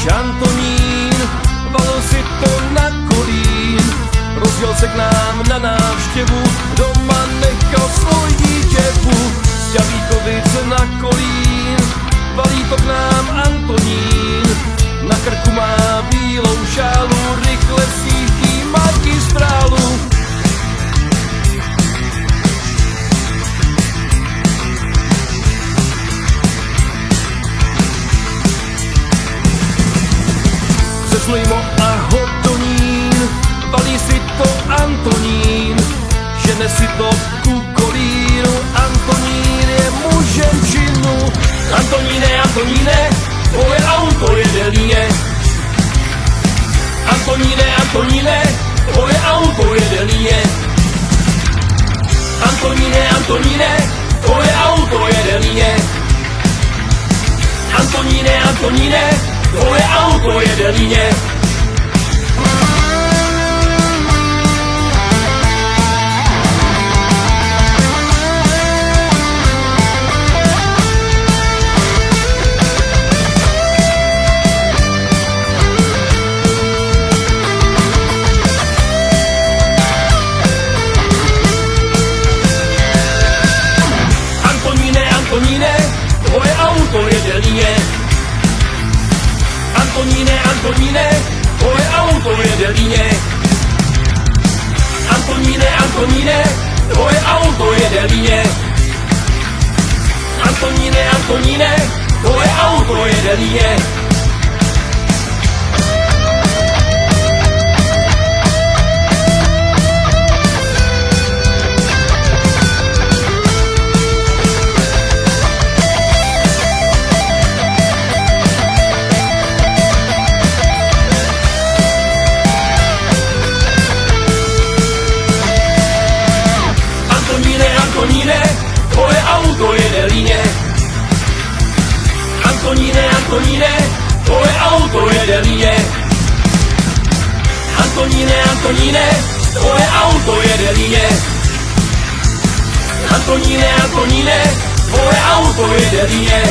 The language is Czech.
Antonín, valil si to na kolín, rozjel se k nám na návštěvu, doma nechal svou dítěvu. Z Ťavíkovic na Kolín, valí to k nám Antonín, na krku má bílou šálu, rychle sítí magistrálu. Zlejmo a Hodonín, valí si to Antonín, žene si to ku Kolínu, Antonín je mužem činu. Antoníne, Antoníne, tvoje auto jede líně. Antoníne, Antoníne, tvoje auto jede líně. Antoníne, Antoníne, tvoje auto jede líně. Antoníne, Antoníne, tvoje auto jede líně. Antoníne, Antoníne, tvoje auto jede líně. Antoníne, Antoníne, tvoje auto jede líně. Antoníne, Antoníne, tvoje auto jede líně. Antoníne, Antoníne, tvoje auto jede líně. Antoníne, tvoje auto jede líně. Antoníne, Antoníne, tvoje auto jede líně. Antoníne, Antoníne, tvoje auto jede líně. Antoníne, Antoníne, tvoje auto jede líně.